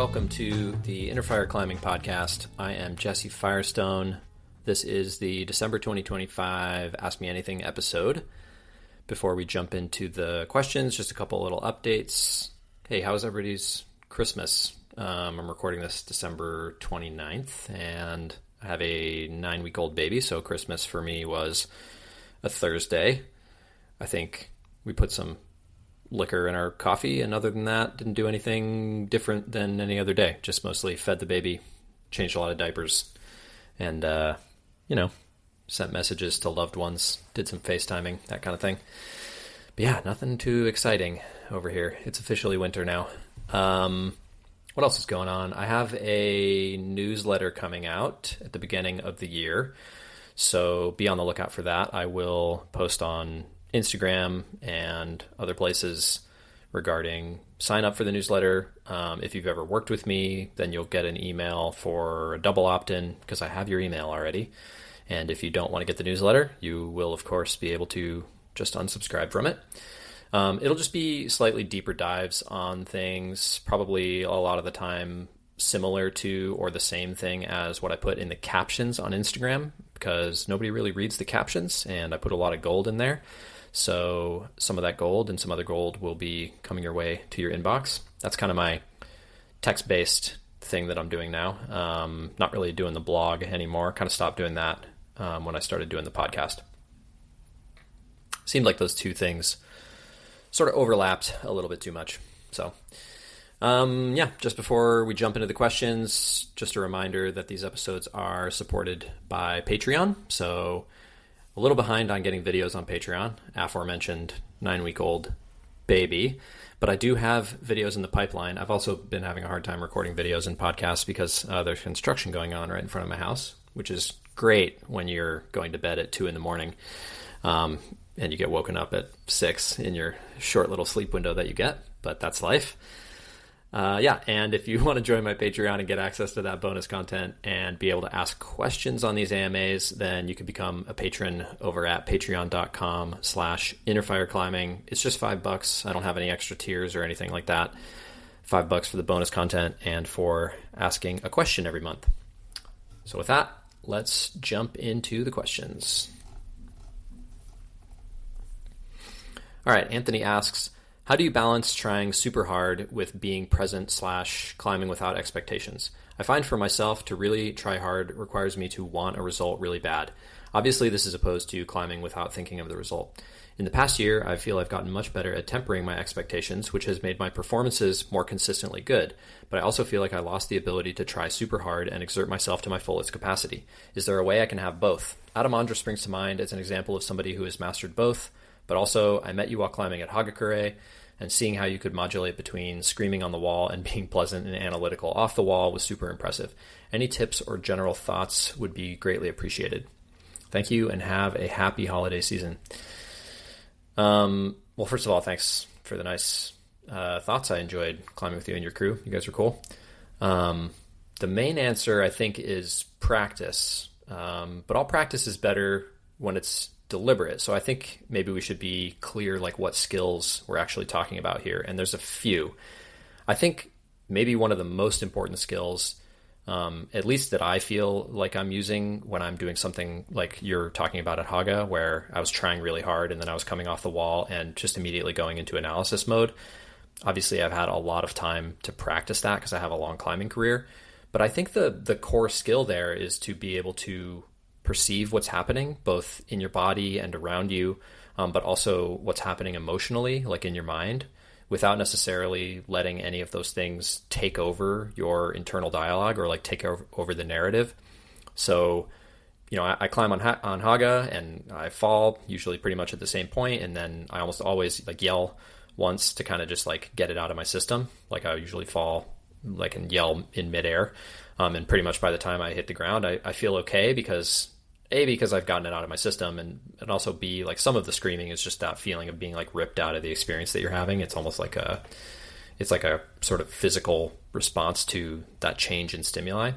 welcome to the Inner Fire Climbing Podcast. I am Jesse Firestone. This is the December 2025 Ask Me Anything episode. Before we jump into the questions, just a couple little updates. Hey, how's everybody's Christmas? I'm recording this December 29th, and I have a 9-week-old baby, so Christmas for me was a Thursday. I think we put some liquor in our coffee, and other than that, didn't do anything different than any other day. Just mostly fed the baby, changed a lot of diapers, and, sent messages to loved ones, did some FaceTiming, that kind of thing. But yeah, nothing too exciting over here. It's officially winter now. What else is going on? I have a newsletter coming out at the beginning of the year, so be on the lookout for that. I will post on Instagram and other places regarding sign up for the newsletter. If you've ever worked with me, then you'll get an email for a double opt-in because I have your email already. And if you don't want to get the newsletter, you will, of course, be able to just unsubscribe from it. It'll just be slightly deeper dives on things, probably a lot of the time similar to or the same thing as what I put in the captions on Instagram, because nobody really reads the captions, and I put a lot of gold in there. So some of that gold and some other gold will be coming your way to your inbox. That's kind of my text-based thing that I'm doing now. Not really doing the blog anymore. Kind of stopped doing that when I started doing the podcast. Seemed like those two things sort of overlapped a little bit too much. So just before we jump into the questions, just a reminder that these episodes are supported by Patreon. So a little behind on getting videos on Patreon, aforementioned 9-week-old baby, but I do have videos in the pipeline. I've also been having a hard time recording videos and podcasts because there's construction going on right in front of my house, which is great when you're going to bed at 2 a.m. And you get woken up at 6 in your short little sleep window that you get, but that's life. And if you want to join my Patreon and get access to that bonus content and be able to ask questions on these AMAs, then you can become a patron over at patreon.com/innerfireclimbing. It's just $5. I don't have any extra tiers or anything like that. $5 for the bonus content and for asking a question every month. So with that, let's jump into the questions. All right, Anthony asks, how do you balance trying super hard with being present / climbing without expectations? I find for myself to really try hard requires me to want a result really bad. Obviously, this is opposed to climbing without thinking of the result. In the past year, I feel I've gotten much better at tempering my expectations, which has made my performances more consistently good. But I also feel like I lost the ability to try super hard and exert myself to my fullest capacity. Is there a way I can have both? Adamandra springs to mind as an example of somebody who has mastered both. But also, I met you while climbing at Hagakure, and seeing how you could modulate between screaming on the wall and being pleasant and analytical off the wall was super impressive. Any tips or general thoughts would be greatly appreciated. Thank you, and have a happy holiday season. Well, first of all, thanks for the nice thoughts. I enjoyed climbing with you and your crew. You guys are cool. The main answer, I think, is practice. But all practice is better when it's deliberate. So I think maybe we should be clear like what skills we're actually talking about here. And there's a few. I think maybe one of the most important skills, at least that I feel like I'm using when I'm doing something like you're talking about at Haga, where I was trying really hard and then I was coming off the wall and just immediately going into analysis mode. Obviously, I've had a lot of time to practice that because I have a long climbing career. But I think the core skill there is to be able to perceive what's happening both in your body and around you, but also what's happening emotionally, like in your mind, without necessarily letting any of those things take over your internal dialogue or like take over the narrative. So, I climb on Haga and I fall usually pretty much at the same point, and then I almost always like yell once to kind of just like get it out of my system. Like I usually fall like and yell in midair. And pretty much by the time I hit the ground, I feel okay because I've gotten it out of my system, and also B, like some of the screaming is just that feeling of being like ripped out of the experience that you're having. It's almost like it's like a sort of physical response to that change in stimuli.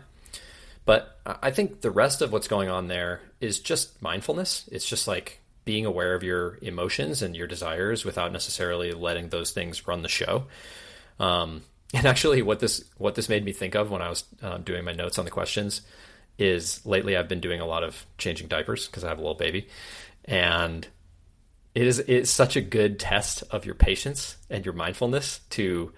But I think the rest of what's going on there is just mindfulness. It's just like being aware of your emotions and your desires without necessarily letting those things run the show. And actually, what this made me think of when I was doing my notes on the questions is lately I've been doing a lot of changing diapers because I have a little baby, and it's such a good test of your patience and your mindfulness to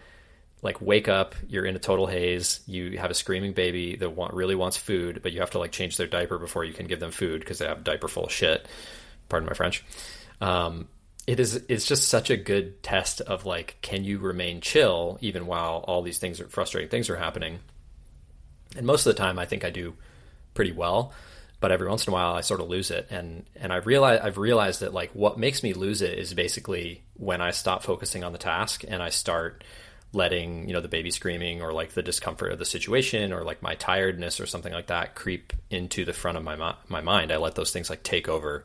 like wake up, you're in a total haze, you have a screaming baby that really wants food, but you have to like change their diaper before you can give them food because they have a diaper full of shit. Pardon my French. It's just such a good test of like, can you remain chill even while all these frustrating things are happening? And most of the time I think I do pretty well, but every once in a while I sort of lose it. And I've realized that like what makes me lose it is basically when I stop focusing on the task and I start letting, the baby screaming or like the discomfort of the situation or like my tiredness or something like that creep into the front of my mind. I let those things like take over.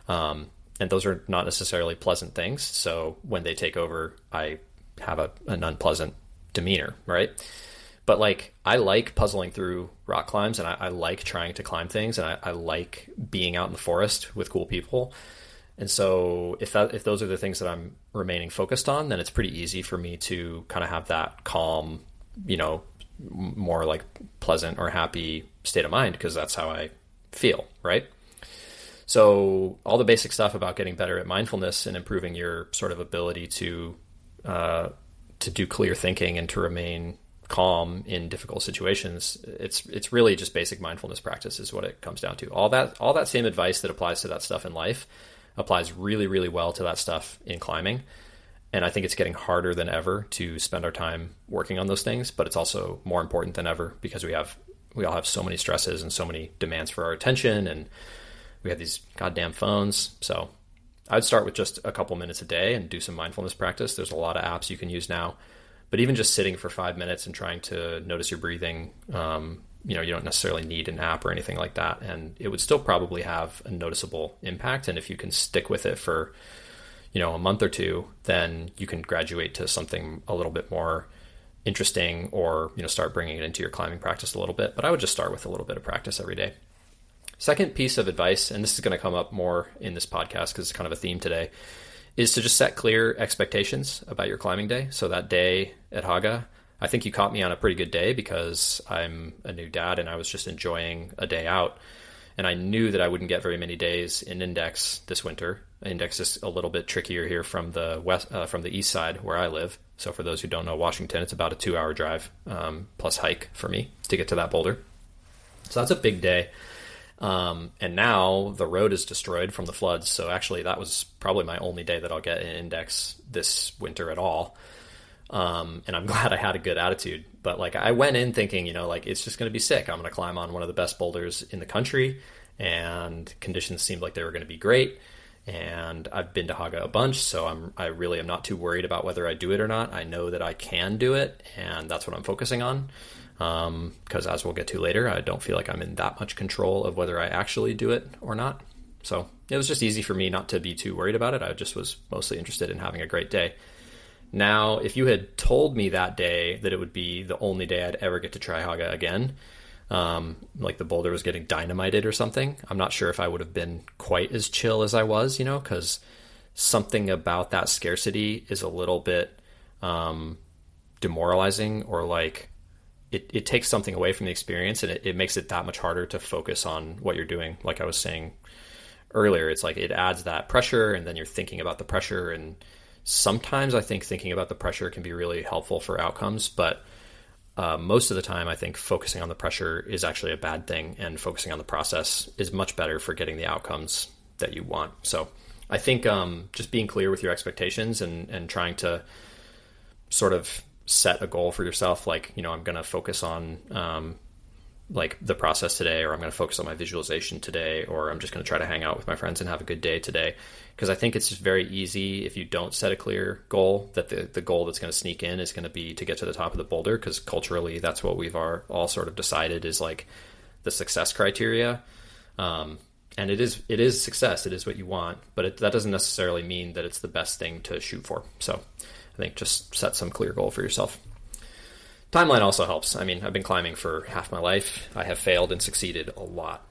And those are not necessarily pleasant things. So when they take over, I have an unpleasant demeanor, right? But like, I like puzzling through rock climbs, and I like trying to climb things, and I like being out in the forest with cool people. And so if those are the things that I'm remaining focused on, then it's pretty easy for me to kind of have that calm, more like pleasant or happy state of mind, because that's how I feel, right? So all the basic stuff about getting better at mindfulness and improving your sort of ability to do clear thinking and to remain calm in difficult situations, it's really just basic mindfulness practice is what it comes down to. All that same advice that applies to that stuff in life applies really, really well to that stuff in climbing. And I think it's getting harder than ever to spend our time working on those things, but it's also more important than ever because we all have so many stresses and so many demands for our attention, and we have these goddamn phones. So I'd start with just a couple minutes a day and do some mindfulness practice. There's a lot of apps you can use now, but even just sitting for 5 minutes and trying to notice your breathing, you don't necessarily need an app or anything like that. And it would still probably have a noticeable impact. And if you can stick with it for, a month or two, then you can graduate to something a little bit more interesting or, start bringing it into your climbing practice a little bit. But I would just start with a little bit of practice every day. Second piece of advice, and this is going to come up more in this podcast because it's kind of a theme today, is to just set clear expectations about your climbing day. So that day at Haga, I think you caught me on a pretty good day because I'm a new dad and I was just enjoying a day out. And I knew that I wouldn't get very many days in Index this winter. Index is a little bit trickier here from the east side where I live. So for those who don't know Washington, it's about a 2-hour drive plus hike for me to get to that boulder. So that's a big day. And now the road is destroyed from the floods. So actually that was probably my only day that I'll get in Index this winter at all. And I'm glad I had a good attitude, but like I went in thinking, it's just going to be sick. I'm going to climb on one of the best boulders in the country, and conditions seemed like they were going to be great. And I've been to Haga a bunch, so I really am not too worried about whether I do it or not. I know that I can do it, and that's what I'm focusing on. Because as we'll get to later, I don't feel like I'm in that much control of whether I actually do it or not. So it was just easy for me not to be too worried about it. I just was mostly interested in having a great day. Now, if you had told me that day that it would be the only day I'd ever get to try Haga again, like the boulder was getting dynamited or something, I'm not sure if I would have been quite as chill as I was, because something about that scarcity is a little bit demoralizing, or like it takes something away from the experience, and it makes it that much harder to focus on what you're doing. Like I was saying earlier, it's like it adds that pressure, and then you're thinking about the pressure, and sometimes I think thinking about the pressure can be really helpful for outcomes, but most of the time I think focusing on the pressure is actually a bad thing, and focusing on the process is much better for getting the outcomes that you want. So I think just being clear with your expectations and trying to sort of set a goal for yourself, like, I'm going to focus on like the process today, or I'm going to focus on my visualization today, or I'm just going to try to hang out with my friends and have a good day today. Because I think it's just very easy if you don't set a clear goal, that the goal that's going to sneak in is going to be to get to the top of the boulder, because culturally that's what we've all sort of decided is like the success criteria. And it is success. It is what you want, but that doesn't necessarily mean that it's the best thing to shoot for. So I think just set some clear goal for yourself. Timeline also helps. I mean, I've been climbing for half my life. I have failed and succeeded a lot.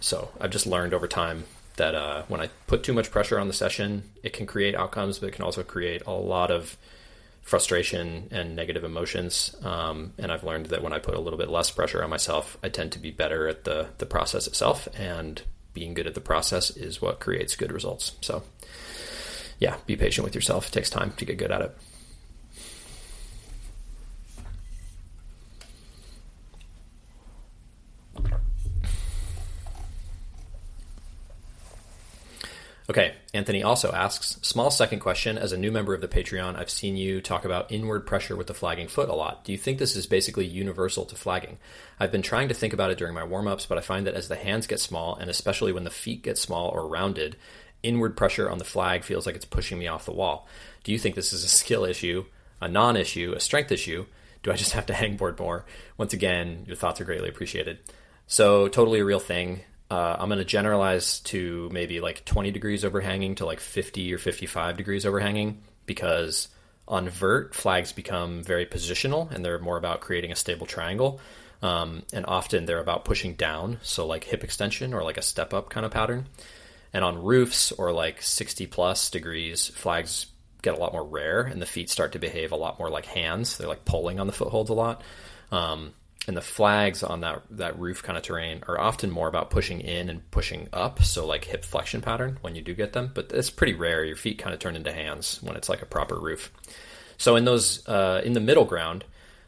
So I've just learned over time that when I put too much pressure on the session, it can create outcomes, but it can also create a lot of frustration and negative emotions. And I've learned that when I put a little bit less pressure on myself, I tend to be better at the process itself, and being good at the process is what creates good results. So yeah, be patient with yourself. It takes time to get good at it. Okay, Anthony also asks, small second question. As a new member of the Patreon, I've seen you talk about inward pressure with the flagging foot a lot. Do you think this is basically universal to flagging? I've been trying to think about it during my warm-ups, but I find that as the hands get small, and especially when the feet get small or rounded, inward pressure on the flag feels like it's pushing me off the wall. Do you think this is a skill issue, a non-issue, a strength issue? Do I just have to hangboard more? Once again, your thoughts are greatly appreciated. So totally a real thing. I'm going to generalize to maybe like 20 degrees overhanging to like 50 or 55 degrees overhanging, because on vert, flags become very positional and they're more about creating a stable triangle. And often they're about pushing down, so like hip extension or like a step up kind of pattern. And on roofs or like 60 plus degrees, flags get a lot more rare and the feet start to behave a lot more like hands. They're like pulling on the footholds a lot. And the flags on that roof kind of terrain are often more about pushing in and pushing up, so like hip flexion pattern when you do get them. But it's pretty rare. Your feet kind of turn into hands when it's like a proper roof. So in those, in the middle ground,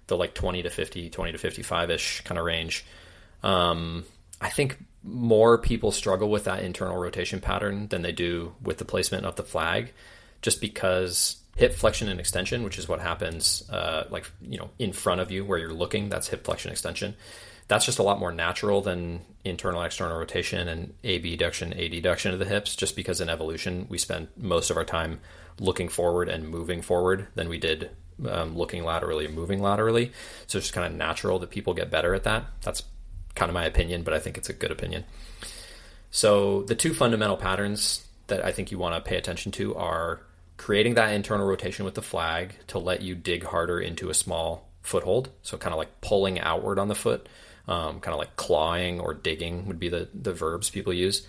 the like 20 to 50, 20 to 55-ish kind of range, I think more people struggle with that internal rotation pattern than they do with the placement of the flag, just because hip flexion and extension, which is what happens in front of you where you're looking, that's hip flexion extension. That's just a lot more natural than internal external rotation and abduction, adduction of the hips, just because in evolution we spend most of our time looking forward and moving forward than we did looking laterally and moving laterally. So it's just kind of natural that people get better at that. That's kind of my opinion, but I think it's a good opinion. So the two fundamental patterns that I think you want to pay attention to are creating that internal rotation with the flag to let you dig harder into a small foothold. So kind of like pulling outward on the foot, kind of like clawing or digging would be the verbs people use.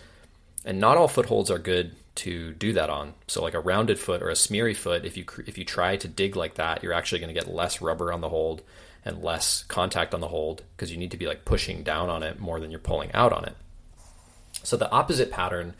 And not all footholds are good to do that on. So like a rounded foot or a smeary foot, if you try to dig like that, you're actually going to get less rubber on the hold and less contact on the hold, because you need to be like pushing down on it more than you're pulling out on it. So the opposite pattern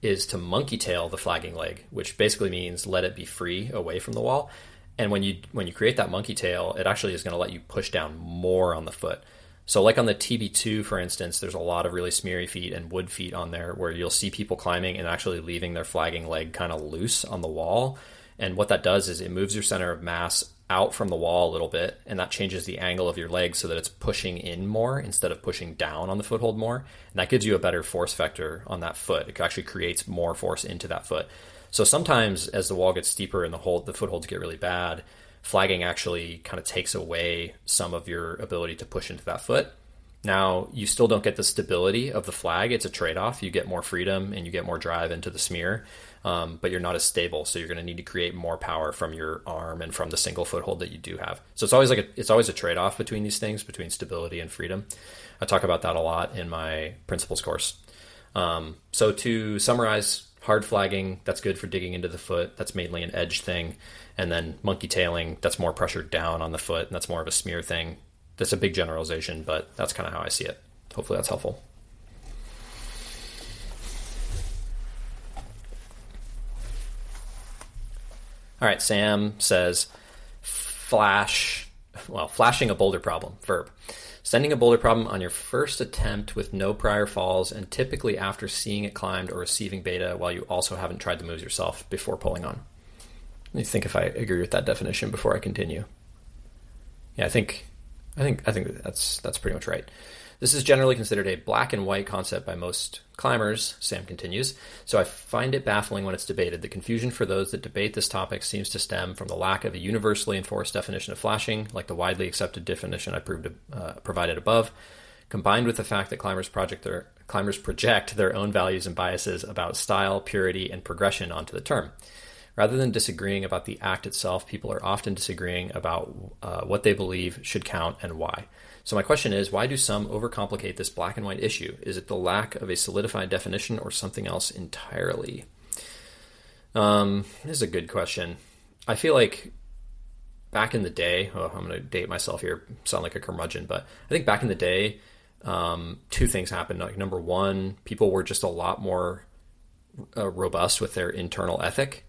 is to monkey tail the flagging leg, which basically means let it be free away from the wall. And when you create that monkey tail, it actually is going to let you push down more on the foot. So like on the TB2, for instance, there's a lot of really smeary feet and wood feet on there where you'll see people climbing and actually leaving their flagging leg kind of loose on the wall. And what that does is it moves your center of mass out from the wall a little bit, and that changes the angle of your leg so that it's pushing in more instead of pushing down on the foothold more. And that gives you a better force vector on that foot. It actually creates more force into that foot. So sometimes as the wall gets steeper and the footholds get really bad, flagging actually kind of takes away some of your ability to push into that foot. Now, you still don't get the stability of the flag. It's a trade-off. You get more freedom and you get more drive into the smear, but you're not as stable. So you're going to need to create more power from your arm and from the single foothold that you do have. So it's always a trade-off between these things, between stability and freedom. I talk about that a lot in my principles course. So to summarize, hard flagging, that's good for digging into the foot. That's mainly an edge thing. And then monkey tailing, that's more pressure down on the foot, and that's more of a smear thing. That's a big generalization, but that's kind of how I see it. Hopefully that's helpful. All right, Sam says, flashing a boulder problem, verb. Sending a boulder problem on your first attempt with no prior falls and typically after seeing it climbed or receiving beta while you also haven't tried the moves yourself before pulling on. Let me think if I agree with that definition before I continue. Yeah, I think that's pretty much right. This is generally considered a black and white concept by most climbers, Sam continues, so I find it baffling when it's debated. The confusion for those that debate this topic seems to stem from the lack of a universally enforced definition of flashing, like the widely accepted definition I provided above, combined with the fact that climbers project their own values and biases about style, purity, and progression onto the term. Rather than disagreeing about the act itself, people are often disagreeing about what they believe should count and why. So my question is, why do some overcomplicate this black and white issue? Is it the lack of a solidified definition or something else entirely? This is a good question. I feel like back in the day, I'm going to date myself here, sound like a curmudgeon, but I think back in the day, two things happened. Like, number one, people were just a lot more robust with their internal ethic.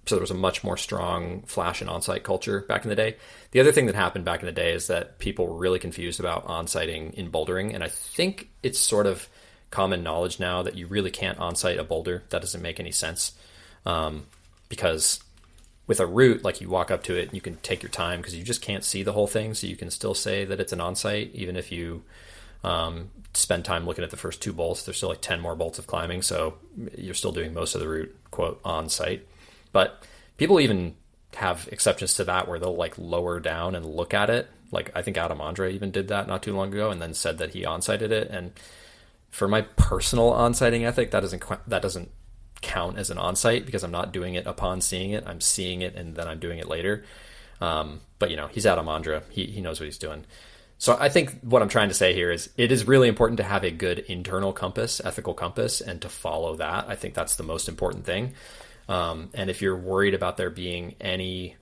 So there was a much more strong flash and on-site culture back in the day. The other thing that happened back in the day is that people were really confused about on-siting in bouldering. And I think it's sort of common knowledge now that you really can't on-site a boulder. That doesn't make any sense. Because with a route, like, you walk up to it and you can take your time because you just can't see the whole thing. So you can still say that it's an on-site, even if you spend time looking at the first 2 bolts. There's still like 10 more bolts of climbing. So you're still doing most of the route, quote, on-site. But people even have exceptions to that where they'll like lower down and look at it. Like, I think Adam Andre even did that not too long ago and then said that he on-sited it. And for my personal on-siting ethic, that doesn't count as an on-site because I'm not doing it upon seeing it. I'm seeing it and then I'm doing it later. But he's Adam Andre. He knows what he's doing. So I think what I'm trying to say here is it is really important to have a good internal compass, ethical compass, and to follow that. I think that's the most important thing. And if you're worried about there being any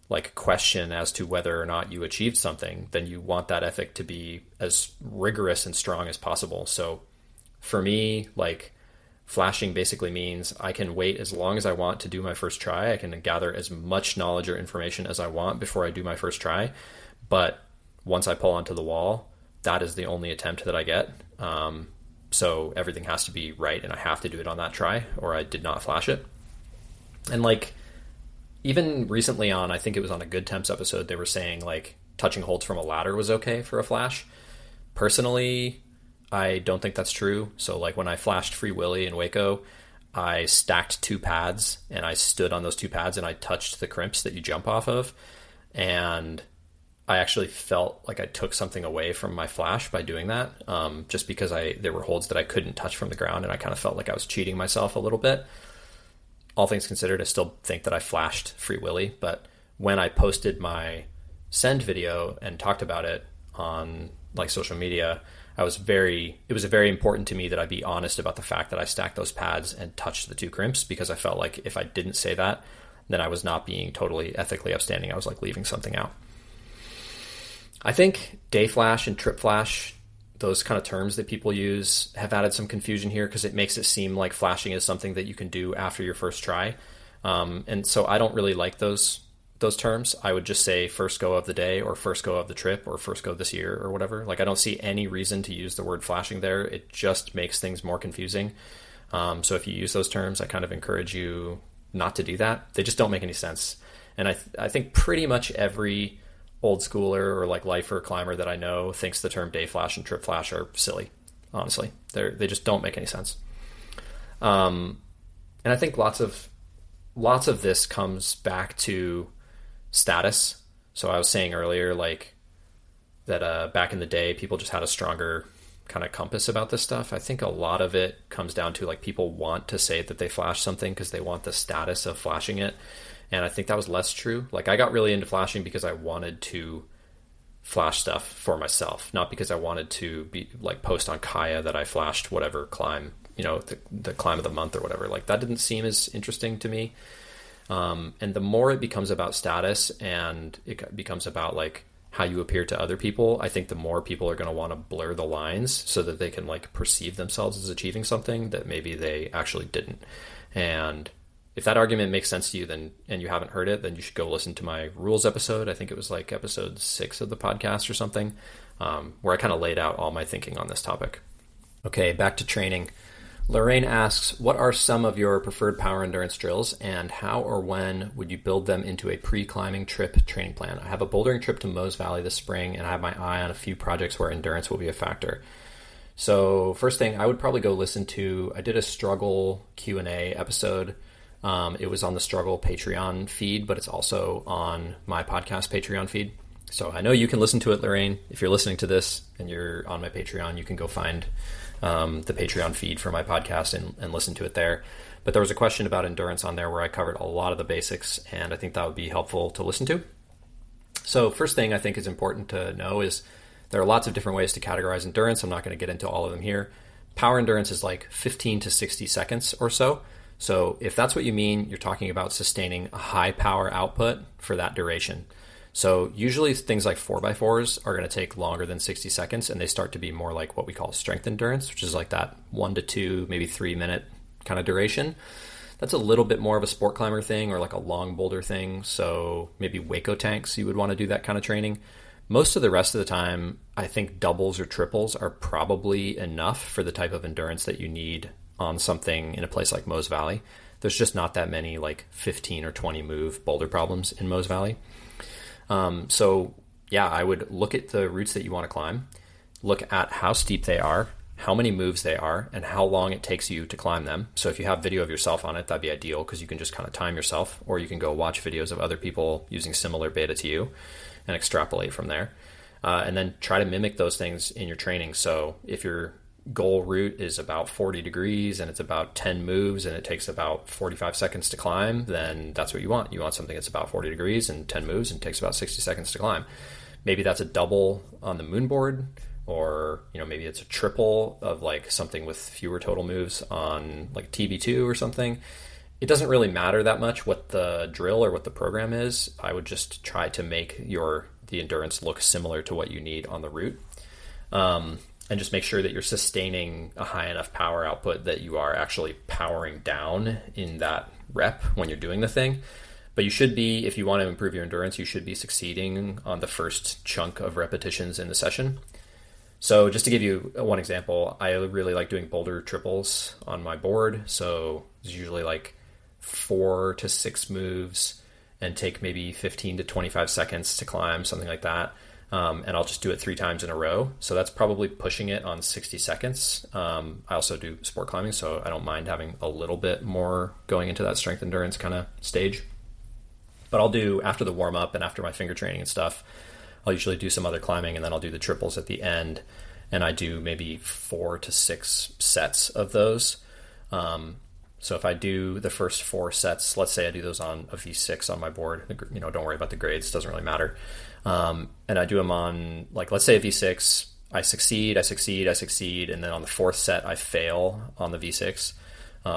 like question as to whether or not you achieved something, then you want that ethic to be as rigorous and strong as possible. So for me, like, flashing basically means I can wait as long as I want to do my first try. I can gather as much knowledge or information as I want before I do my first try. But once I pull onto the wall, that is the only attempt that I get. So everything has to be right and I have to do it on that try or I did not flash it. And like, even recently on, I think it was on a Good Temps episode, they were saying like touching holds from a ladder was okay for a flash. Personally, I don't think that's true. So like when I flashed Free Willy in Waco, I stacked 2 pads and I stood on those 2 pads and I touched the crimps that you jump off of. And I actually felt like I took something away from my flash by doing that, just because there were holds that I couldn't touch from the ground and I kind of felt like I was cheating myself a little bit. All things considered, I still think that I flashed Free Willy, but when I posted my send video and talked about it on like social media, it was very important to me that I be honest about the fact that I stacked those pads and touched the 2 crimps, because I felt like if I didn't say that, then I was not being totally ethically upstanding. I was like leaving something out. I think day flash and trip flash, those kind of terms that people use, have added some confusion here because it makes it seem like flashing is something that you can do after your first try. And so I don't really like those terms. I would just say first go of the day or first go of the trip or first go this year or whatever. Like, I don't see any reason to use the word flashing there. It just makes things more confusing. So if you use those terms, I kind of encourage you not to do that. They just don't make any sense. And I think pretty much every old schooler or like lifer climber that I know thinks the term day flash and trip flash are silly. Honestly, they just don't make any sense. And I think lots of this comes back to status. So I was saying earlier, like, that back in the day, people just had a stronger kind of compass about this stuff. I think a lot of it comes down to like people want to say that they flash something because they want the status of flashing it. And I think that was less true. Like, I got really into flashing because I wanted to flash stuff for myself, not because I wanted to be like post on Kaya that I flashed whatever climb, the climb of the month or whatever. Like, that didn't seem as interesting to me. And the more it becomes about status and it becomes about like how you appear to other people, I think the more people are going to want to blur the lines so that they can like perceive themselves as achieving something that maybe they actually didn't. And if that argument makes sense to you, then, and you haven't heard it, then you should go listen to my rules episode. I think it was like episode 6 of the podcast or something, where I kind of laid out all my thinking on this topic. Okay, back to training. Lorraine asks, what are some of your preferred power endurance drills, and how or when would you build them into a pre-climbing trip training plan? I have a bouldering trip to Mose Valley this spring, and I have my eye on a few projects where endurance will be a factor. So first thing, I would probably go listen to, I did a struggle Q&A episode. It was on the Struggle Patreon feed, but it's also on my podcast Patreon feed. So I know you can listen to it, Lorraine. If you're listening to this and you're on my Patreon, you can go find the Patreon feed for my podcast and listen to it there. But there was a question about endurance on there where I covered a lot of the basics, and I think that would be helpful to listen to. So first thing I think is important to know is there are lots of different ways to categorize endurance. I'm not going to get into all of them here. Power endurance is like 15 to 60 seconds or so. So if that's what you mean, you're talking about sustaining a high power output for that duration. So usually things like 4x4s are going to take longer than 60 seconds, and they start to be more like what we call strength endurance, which is like that 1 to 2, maybe 3 minute kind of duration. That's a little bit more of a sport climber thing or like a long boulder thing. So maybe Waco tanks, you would want to do that kind of training. Most of the rest of the time, I think doubles or triples are probably enough for the type of endurance that you need on something in a place like Mose Valley. There's just not that many like 15 or 20 move boulder problems in Mose Valley. So yeah, I would look at the routes that you want to climb, look at how steep they are, how many moves they are, and how long it takes you to climb them. So if you have video of yourself on it, that'd be ideal because you can just kind of time yourself, or you can go watch videos of other people using similar beta to you and extrapolate from there. And then try to mimic those things in your training. So if your goal route is about 40 degrees and it's about 10 moves and it takes about 45 seconds to climb, then that's what you want. You want something that's about 40 degrees and 10 moves and takes about 60 seconds to climb. Maybe that's a double on the moonboard, or maybe it's a triple of like something with fewer total moves on like TB2 or something. It doesn't really matter that much what the drill or what the program is. I would just try to make the endurance look similar to what you need on the route. And just make sure that you're sustaining a high enough power output that you are actually powering down in that rep when you're doing the thing. But you should be, if you want to improve your endurance, you should be succeeding on the first chunk of repetitions in the session. So just to give you one example, I really like doing boulder triples on my board. So it's usually like 4 to 6 moves and take maybe 15 to 25 seconds to climb, something like that. And I'll just do it 3 times in a row. So that's probably pushing it on 60 seconds. I also do sport climbing, so I don't mind having a little bit more going into that strength endurance kind of stage. But I'll do, after the warm up and after my finger training and stuff, I'll usually do some other climbing, and then I'll do the triples at the end. And I do maybe 4 to 6 sets of those. So if I do the first 4 sets, let's say I do those on a V6 on my board, don't worry about the grades, doesn't really matter. And I do them on, like, let's say a V6, I succeed, and then on the 4th set, I fail on the V6.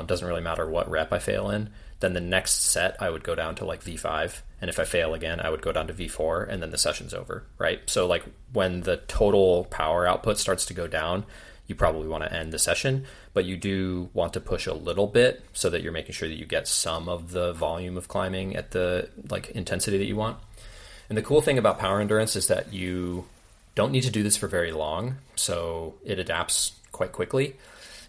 Doesn't really matter what rep I fail in. Then the next set, I would go down to like V5. And if I fail again, I would go down to V4, and then the session's over, right? So like when the total power output starts to go down, you probably want to end the session, but you do want to push a little bit so that you're making sure that you get some of the volume of climbing at the like intensity that you want. And the cool thing about power endurance is that you don't need to do this for very long, so it adapts quite quickly.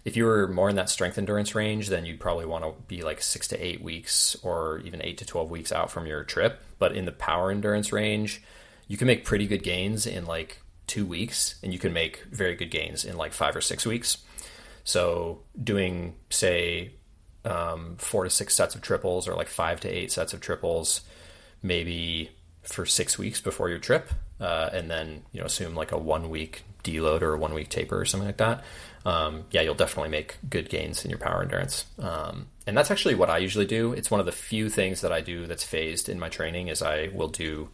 If you were more in that strength endurance range, then you'd probably want to be like 6 to 8 weeks or even 8 to 12 weeks out from your trip. But in the power endurance range, you can make pretty good gains in like 2 weeks, and you can make very good gains in like 5 or 6 weeks. So doing, say, 4 to 6 sets of triples or like 5 to 8 sets of triples, maybe for 6 weeks before your trip, and then assume like a 1 week deload or a 1 week taper or something like that. You'll definitely make good gains in your power endurance. And that's actually what I usually do. It's one of the few things that I do that's phased in my training is I will do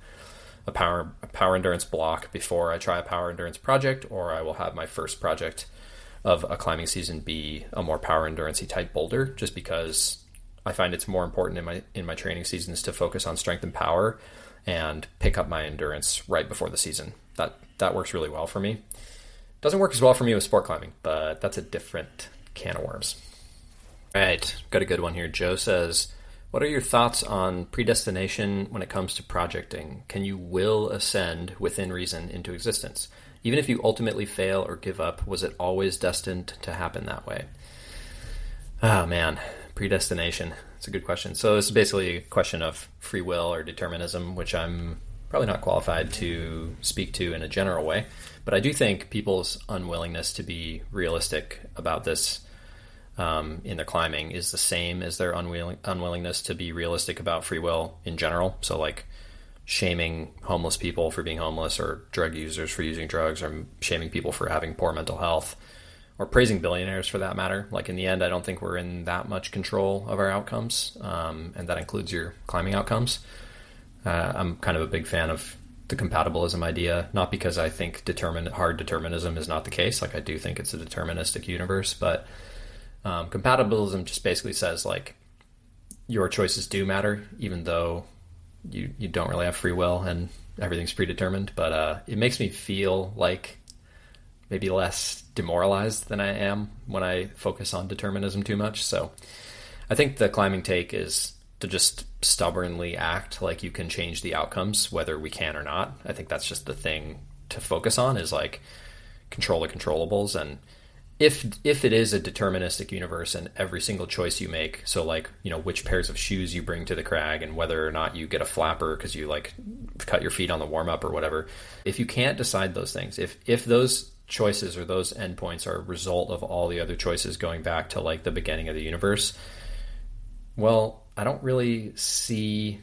a power endurance block before I try a power endurance project, or I will have my first project of a climbing season be a more power endurance-y type boulder, just because I find it's more important in my training seasons to focus on strength and power and pick up my endurance right before the season. That works really well for me. Doesn't work as well for me with sport climbing, but that's a different can of worms. All right, got a good one here. Joe says, what are your thoughts on predestination when it comes to projecting? Can you will ascend within reason into existence? Even if you ultimately fail or give up, was it always destined to happen that way? Oh man, predestination. It's a good question. So this is basically a question of free will or determinism, which I'm probably not qualified to speak to in a general way. But I do think people's unwillingness to be realistic about this in their climbing is the same as their unwillingness to be realistic about free will in general. So like shaming homeless people for being homeless, or drug users for using drugs, or shaming people for having poor mental health, or praising billionaires for that matter. Like in the end, I don't think we're in that much control of our outcomes, and that includes your climbing outcomes. I'm kind of a big fan of the compatibilism idea, not because I think hard determinism is not the case. Like I do think it's a deterministic universe, but Compatibilism just basically says like your choices do matter, even though you don't really have free will and everything's predetermined. But it makes me feel like maybe less demoralized than I am when I focus on determinism too much. So I think the climbing take is to just stubbornly act like you can change the outcomes, whether we can or not. I think that's just the thing to focus on, is like control the controllables. And if it is a deterministic universe and every single choice you make, so like, you know, which pairs of shoes you bring to the crag and whether or not you get a flapper because you like cut your feet on the warm up or whatever, if you can't decide those things, if those choices or those endpoints are a result of all the other choices going back to like the beginning of the universe, well, I don't really see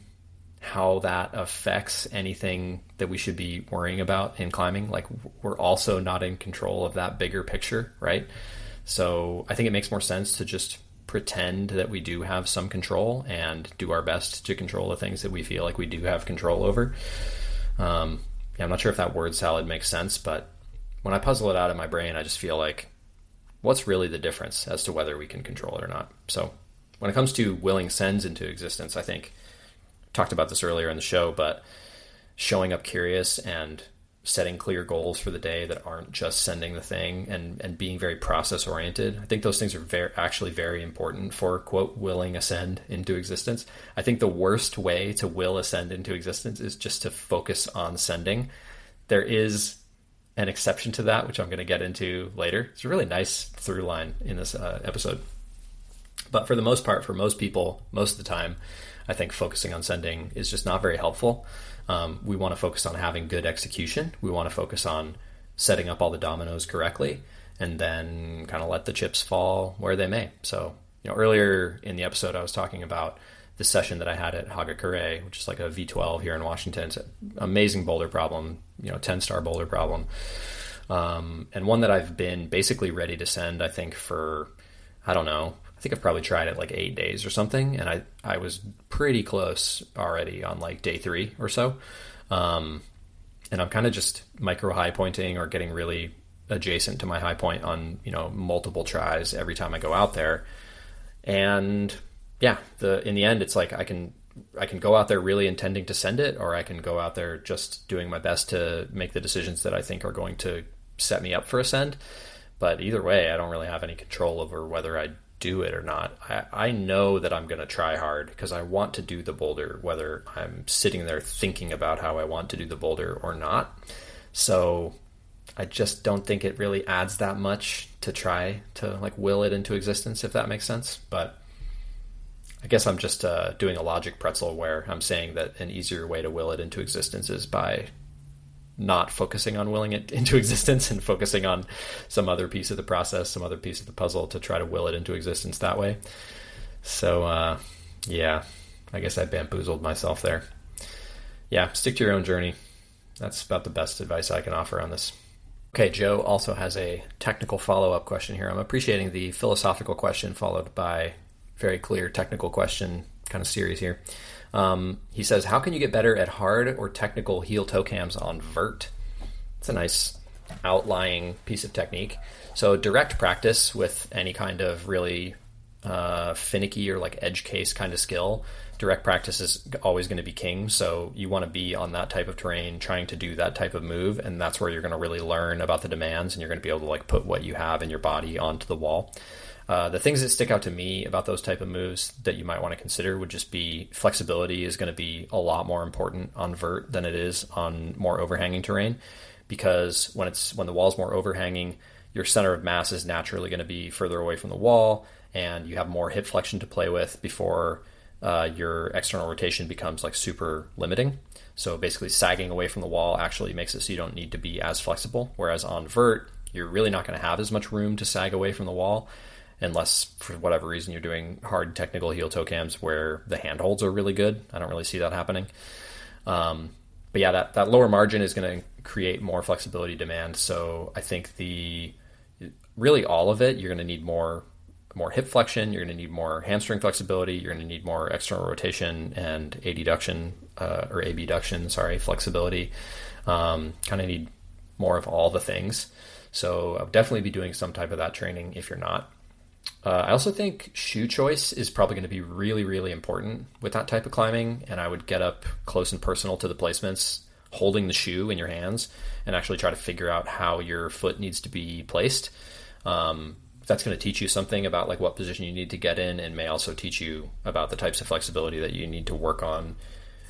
how that affects anything that we should be worrying about in climbing. Like, we're also not in control of that bigger picture, right? So I think it makes more sense to just pretend that we do have some control and do our best to control the things that we feel like we do have control over. I'm not sure if that word salad makes sense, but when I puzzle it out in my brain, I just feel like, what's really the difference as to whether we can control it or not? So when it comes to willing sends into existence, I think, talked about this earlier in the show, but showing up curious and setting clear goals for the day that aren't just sending the thing, and being very process oriented. I think those things are actually very important for, quote, willing ascend into existence. I think the worst way to will ascend into existence is just to focus on sending. There is an exception to that, which I'm going to get into later. It's a really nice through line in this episode. But for the most part, for most people, most of the time, I think focusing on sending is just not very helpful. We want to focus on having good execution. We want to focus on setting up all the dominoes correctly, and then kind of let the chips fall where they may. So, you know, earlier in the episode, I was talking about the session that I had at Hagakure, which is like a V12 here in Washington. It's an amazing boulder problem, 10-star boulder problem. And one that I've been basically ready to send, I think, for, I don't know, I think I've probably tried it like 8 days or something, and I was pretty close already on like day 3 or so. And I'm kind of just micro high pointing or getting really adjacent to my high point on, multiple tries every time I go out there. And yeah, in the end, it's like I can go out there really intending to send it, or I can go out there just doing my best to make the decisions that I think are going to set me up for a send. But either way, I don't really have any control over whether I do it or not. I know that I'm going to try hard because I want to do the boulder, whether I'm sitting there thinking about how I want to do the boulder or not. So I just don't think it really adds that much to try to like will it into existence, if that makes sense. But I guess I'm just doing a logic pretzel where I'm saying that an easier way to will it into existence is by not focusing on willing it into existence and focusing on some other piece of the process, some other piece of the puzzle to try to will it into existence that way. So, yeah, I guess I bamboozled myself there. Yeah, stick to your own journey. That's about the best advice I can offer on this. Okay, Joe also has a technical follow-up question here. I'm appreciating the philosophical question followed by very clear technical question kind of series here. He says, how can you get better at hard or technical heel-toe cams on vert? It's a nice outlying piece of technique. So direct practice with any kind of really finicky or like edge case kind of skill, direct practice is always going to be king. So you want to be on that type of terrain trying to do that type of move, and that's where you're going to really learn about the demands, and you're going to be able to like put what you have in your body onto the wall. The things that stick out to me about those type of moves that you might want to consider would just be flexibility is going to be a lot more important on vert than it is on more overhanging terrain, because when the wall's more overhanging, your center of mass is naturally going to be further away from the wall, and you have more hip flexion to play with before your external rotation becomes like super limiting. So basically sagging away from the wall actually makes it so you don't need to be as flexible, whereas on vert, you're really not going to have as much room to sag away from the wall, unless for whatever reason you're doing hard technical heel-toe cams where the handholds are really good. I don't really see that happening. But yeah, that lower margin is going to create more flexibility demand. So I think really all of it, you're going to need more hip flexion, you're going to need more hamstring flexibility, you're going to need more external rotation and abduction, flexibility. Kind of need more of all the things. So I'll definitely be doing some type of that training if you're not. I also think shoe choice is probably going to be really, really important with that type of climbing. And I would get up close and personal to the placements, holding the shoe in your hands, and actually try to figure out how your foot needs to be placed. That's going to teach you something about like what position you need to get in, and may also teach you about the types of flexibility that you need to work on.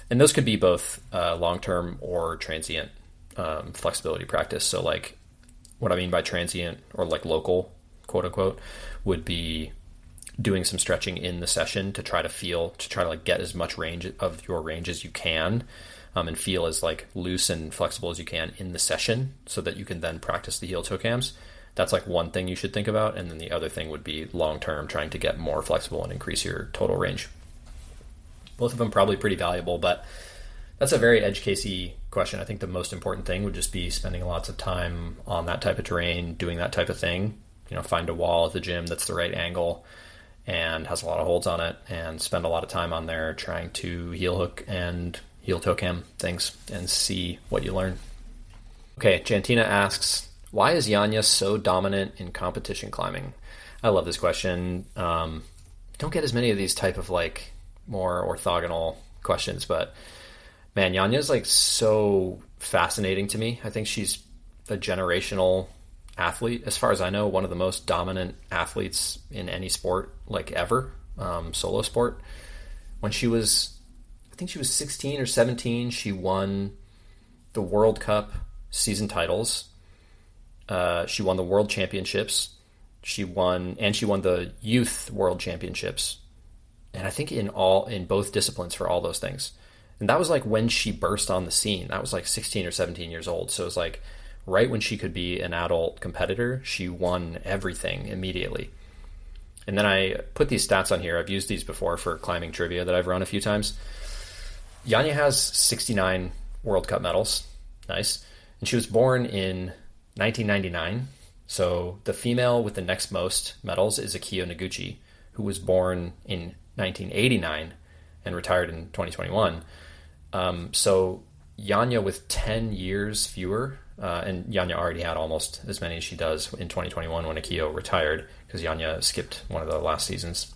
And those could be both long-term or transient flexibility practice. So like what I mean by transient or like local, quote unquote, would be doing some stretching in the session to try to like get as much range of your range as you can, and feel as like loose and flexible as you can in the session so that you can then practice the heel toe cams. That's like one thing you should think about. And then the other thing would be long-term, trying to get more flexible and increase your total range. Both of them probably pretty valuable, but that's a very edge casey question. I think the most important thing would just be spending lots of time on that type of terrain, doing that type of thing. Find a wall at the gym that's the right angle and has a lot of holds on it, and spend a lot of time on there trying to heel hook and heel toe cam things and see what you learn. Okay, Jantina asks, why is Janja so dominant in competition climbing? I love this question. Don't get as many of these type of like more orthogonal questions, but man, Janja is like so fascinating to me. I think she's a generational athlete. As far as I know, one of the most dominant athletes in any sport like ever, solo sport. I think she was 16 or 17, she won the World Cup season titles. She won the World Championships. She won the Youth World Championships. And I think in both disciplines for all those things. And that was like when she burst on the scene. That was like 16 or 17 years old. So it was like right when she could be an adult competitor, she won everything immediately. And then I put these stats on here. I've used these before for climbing trivia that I've run a few times. Janja has 69 World Cup medals. Nice. And she was born in 1999. So the female with the next most medals is Akio Noguchi, who was born in 1989 and retired in 2021. So Janja with 10 years fewer, and Janja already had almost as many as she does in 2021 when Akio retired, because Janja skipped one of the last seasons.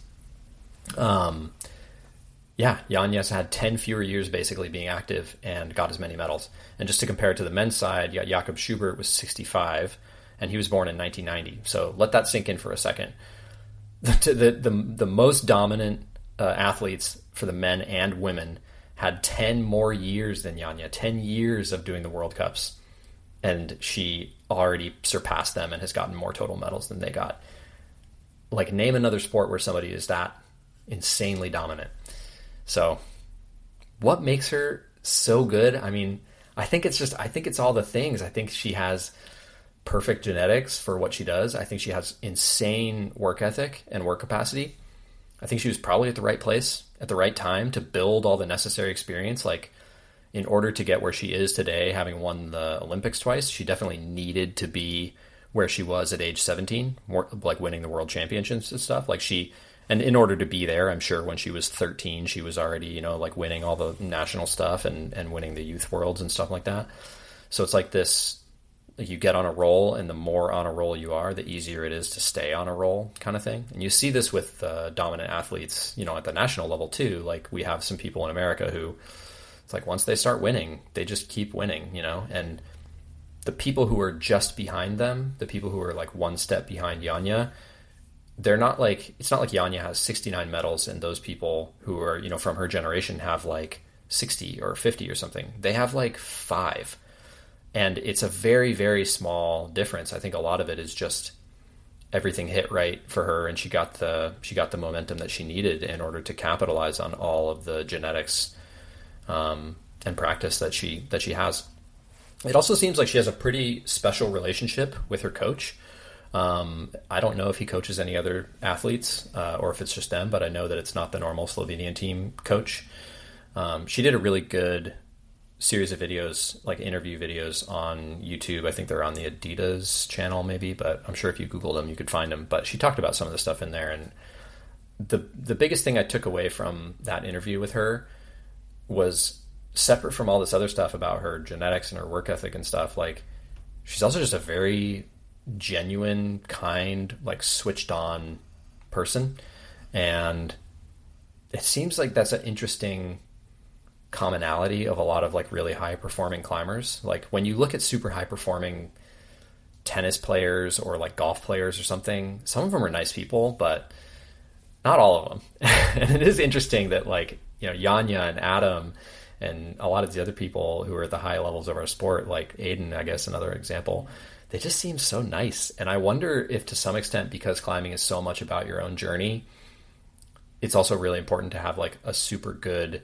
Janja's had 10 fewer years basically being active and got as many medals. And just to compare it to the men's side, Jakob Schubert was 65, and he was born in 1990. So let that sink in for a second. The most dominant athletes for the men and women had 10 more years than Janja, 10 years of doing the World Cups. And she already surpassed them and has gotten more total medals than they got. Like, name another sport where somebody is that insanely dominant. So what makes her so good? I mean, I think it's all the things. I think she has perfect genetics for what she does. I think she has insane work ethic and work capacity. I think she was probably at the right place at the right time to build all the necessary experience. Like, in order to get where she is today, having won the Olympics twice, she definitely needed to be where she was at age 17, more like winning the world championships and stuff. And in order to be there, I'm sure when she was 13, she was already, like winning all the national stuff and winning the youth worlds and stuff like that. So it's like this, you get on a roll, and the more on a roll you are, the easier it is to stay on a roll kind of thing. And you see this with dominant athletes, at the national level too. Like, we have some people in America who, it's like once they start winning, they just keep winning, and the people who are just behind them, the people who are like one step behind Janja, they're not like, it's not like Janja has 69 medals and those people who are, from her generation have like 60 or 50 or something. They have like 5. And it's a very, very small difference. I think a lot of it is just everything hit right for her, and she got the momentum that she needed in order to capitalize on all of the genetics and practice that she has. It also seems like she has a pretty special relationship with her coach. I don't know if he coaches any other athletes or if it's just them, but I know that it's not the normal Slovenian team coach. She did a really good series of videos, like interview videos on YouTube. I think they're on the Adidas channel maybe, but I'm sure if you Googled them, you could find them. But she talked about some of the stuff in there. And the biggest thing I took away from that interview with her was, separate from all this other stuff about her genetics and her work ethic and stuff, like, she's also just a very genuine, kind, like switched on person. And it seems like that's an interesting commonality of a lot of like really high performing climbers. Like when you look at super high performing tennis players or like golf players or something, some of them are nice people, but not all of them. And it is interesting that like, you know, Janja and Adam and a lot of the other people who are at the high levels of our sport, like Aiden, I guess, another example, they just seem so nice. And I wonder if to some extent, because climbing is so much about your own journey, it's also really important to have like a super good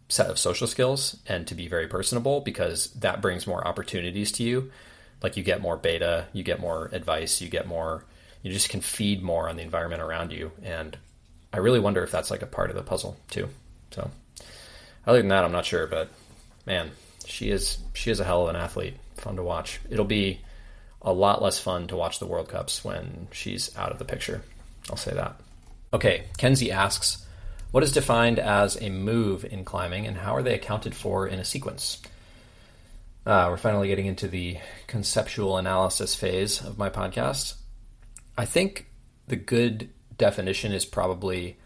set of social skills and to be very personable, because that brings more opportunities to you. Like you get more beta, you get more advice, you just can feed more on the environment around you. And I really wonder if that's like a part of the puzzle too. So other than that, I'm not sure, but man, she is a hell of an athlete. Fun to watch. It'll be a lot less fun to watch the World Cups when she's out of the picture. I'll say that. Okay, Kenzie asks, what is defined as a move in climbing and how are they accounted for in a sequence? We're finally getting into the conceptual analysis phase of my podcast. I think the good definition is probably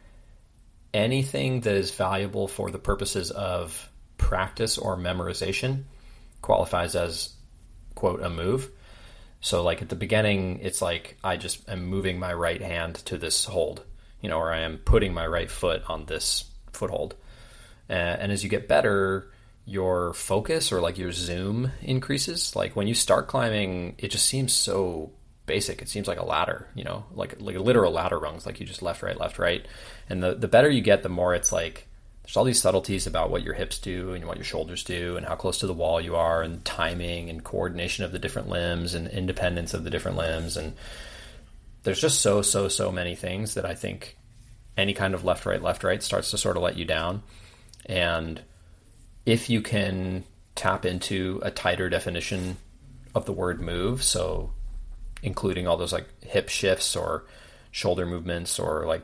anything that is valuable for the purposes of practice or memorization qualifies as, quote, a move. So like at the beginning, it's like I just am moving my right hand to this hold, you know, or I am putting my right foot on this foothold. And as you get better, your focus or like your zoom increases. Like when you start climbing, it just seems so basic. It seems like a ladder, you know, like literal ladder rungs, like you just left, right. And the better you get, the more it's like there's all these subtleties about what your hips do and what your shoulders do and how close to the wall you are and timing and coordination of the different limbs and independence of the different limbs. And there's just so many things that I think any kind of left, right starts to sort of let you down. And if you can tap into a tighter definition of the word move, so including all those like hip shifts or shoulder movements or like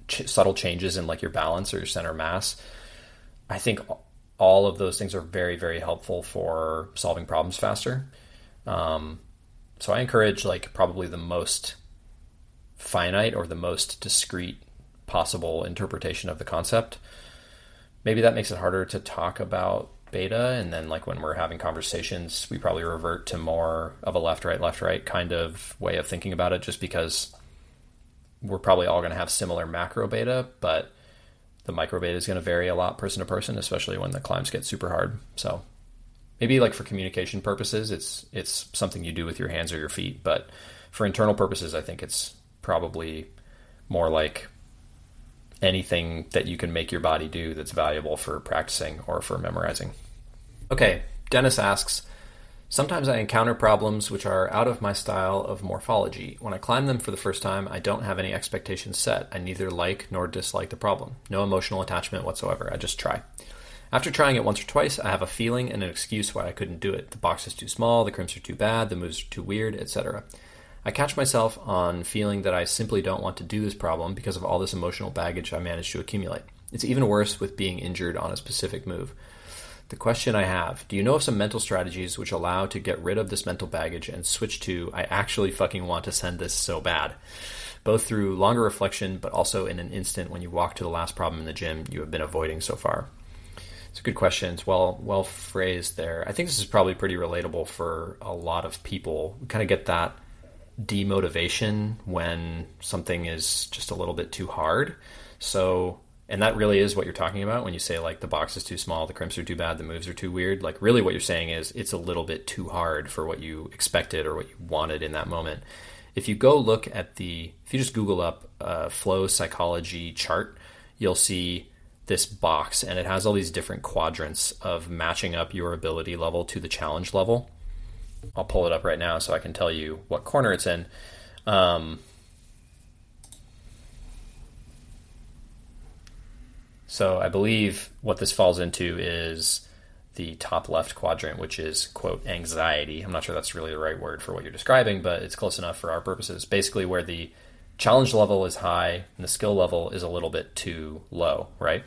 subtle changes in like your balance or your center of mass, I think all of those things are very, very helpful for solving problems faster. So I encourage like probably the most finite or the most discrete possible interpretation of the concept. Maybe that makes it harder to talk about beta, and then like when we're having conversations, we probably revert to more of a left, right kind of way of thinking about it, just because we're probably all going to have similar macro beta, but the micro beta is going to vary a lot person to person, especially when the climbs get super hard. So maybe like for communication purposes, it's something you do with your hands or your feet, but for internal purposes, I think it's probably more like anything that you can make your body do that's valuable for practicing or for memorizing. Okay, Dennis asks, sometimes I encounter problems which are out of my style of morphology. When I climb them for the first time, I don't have any expectations set. I neither like nor dislike the problem. No emotional attachment whatsoever. I just try. After trying it once or twice, I have a feeling and an excuse why I couldn't do it. The box is too small, the crimps are too bad, the moves are too weird, etc. I catch myself on feeling that I simply don't want to do this problem because of all this emotional baggage I managed to accumulate. It's even worse with being injured on a specific move. The question I have, do you know of some mental strategies which allow to get rid of this mental baggage and switch to, I actually fucking want to send this so bad? Both through longer reflection, but also in an instant when you walk to the last problem in the gym you have been avoiding so far. It's a good question. It's well phrased there. I think this is probably pretty relatable for a lot of people. We kind of get that demotivation when something is just a little bit too hard. So, and that really is what you're talking about when you say like the box is too small, the crimps are too bad, the moves are too weird. Like really what you're saying is it's a little bit too hard for what you expected or what you wanted in that moment. If you go look at if you just Google up flow psychology chart, you'll see this box and it has all these different quadrants of matching up your ability level to the challenge level. I'll pull it up right now so I can tell you what corner it's in. So I believe what this falls into is the top left quadrant, which is, quote, anxiety. I'm not sure that's really the right word for what you're describing, but it's close enough for our purposes. Basically where the challenge level is high and the skill level is a little bit too low, right?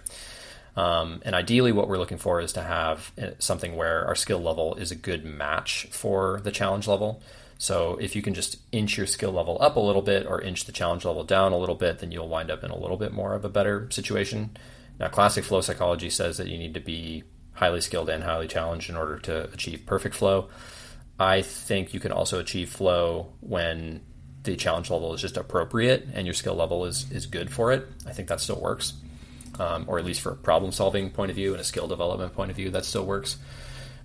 And ideally what we're looking for is to have something where our skill level is a good match for the challenge level. So if you can just inch your skill level up a little bit or inch the challenge level down a little bit, then you'll wind up in a little bit more of a better situation. Now, classic flow psychology says that you need to be highly skilled and highly challenged in order to achieve perfect flow. I think you can also achieve flow when the challenge level is just appropriate and your skill level is good for it. I think that still works, or at least for a problem solving point of view and a skill development point of view, that still works.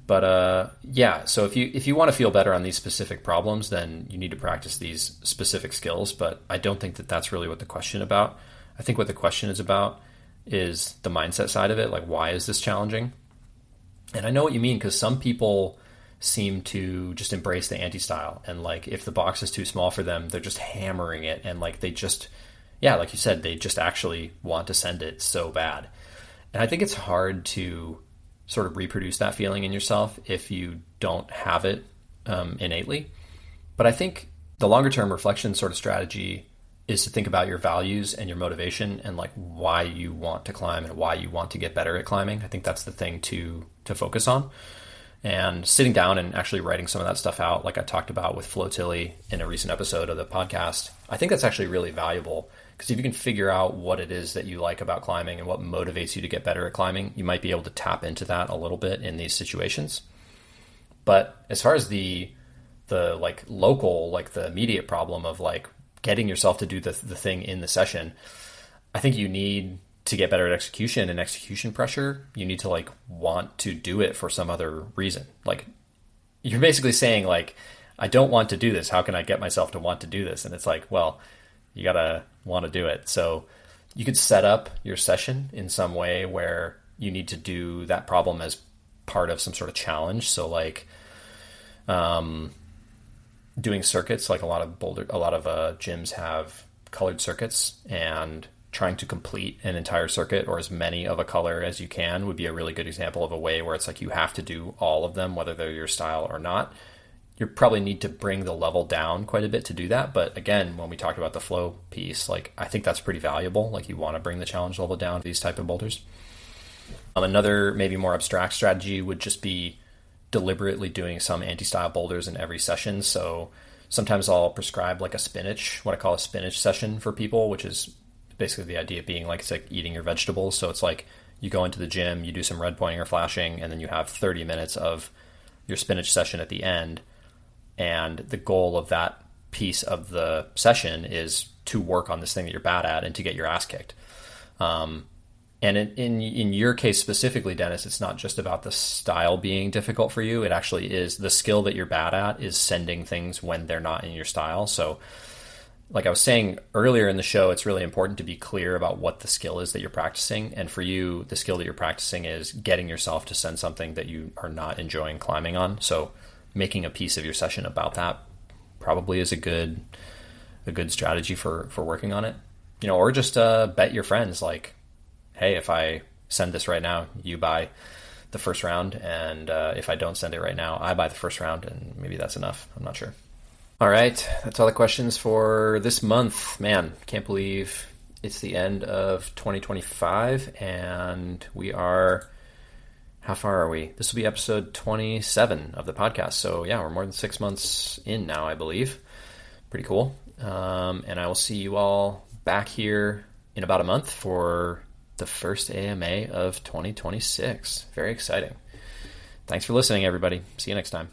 But yeah, so if you want to feel better on these specific problems, then you need to practice these specific skills. But I don't think that that's really what the question is about. I think what the question is about is the mindset side of it. Like, why is this challenging? And I know what you mean, because some people seem to just embrace the anti-style, and like if the box is too small for them, they're just hammering it, and like they just, yeah, like you said, they just actually want to send it so bad. And I think it's hard to sort of reproduce that feeling in yourself if you don't have it innately. But I think the longer term reflection sort of strategy is to think about your values and your motivation and like why you want to climb and why you want to get better at climbing. I think that's the thing to focus on. And sitting down and actually writing some of that stuff out, like I talked about with Flotilli in a recent episode of the podcast, I think that's actually really valuable, because if you can figure out what it is that you like about climbing and what motivates you to get better at climbing, you might be able to tap into that a little bit in these situations. But as far as the like local, like the immediate problem of like getting yourself to do the thing in the session, I think you need to get better at execution and execution pressure. You need to like want to do it for some other reason. Like you're basically saying like, I don't want to do this. How can I get myself to want to do this? And it's like, well, you gotta want to do it. So you could set up your session in some way where you need to do that problem as part of some sort of challenge. So like, doing circuits, like a lot of gyms have colored circuits, and trying to complete an entire circuit or as many of a color as you can would be a really good example of a way where it's like you have to do all of them, whether they're your style or not. You probably need to bring the level down quite a bit to do that. But again, when we talked about the flow piece, like I think that's pretty valuable. Like you want to bring the challenge level down to these type of boulders. Another maybe more abstract strategy would just be deliberately doing some anti-style boulders in every session. So sometimes I'll prescribe like a spinach, what I call a spinach session for people, which is basically the idea being like it's like eating your vegetables. So it's like you go into the gym, you do some red pointing or flashing, and then you have 30 minutes of your spinach session at the end. And the goal of that piece of the session is to work on this thing that you're bad at and to get your ass kicked. And in your case specifically, Dennis, it's not just about the style being difficult for you. It actually is the skill that you're bad at is sending things when they're not in your style. So like I was saying earlier in the show, it's really important to be clear about what the skill is that you're practicing. And for you, the skill that you're practicing is getting yourself to send something that you are not enjoying climbing on. So making a piece of your session about that probably is a good strategy for working on it. You know, or just bet your friends like, hey, if I send this right now, you buy the first round. And if I don't send it right now, I buy the first round. And maybe that's enough. I'm not sure. All right. That's all the questions for this month. Man, can't believe it's the end of 2025. And we are, how far are we? This will be episode 27 of the podcast. So yeah, we're more than 6 months in now, I believe. Pretty cool. And I will see you all back here in about a month for the first AMA of 2026. Very exciting. Thanks for listening, everybody. See you next time.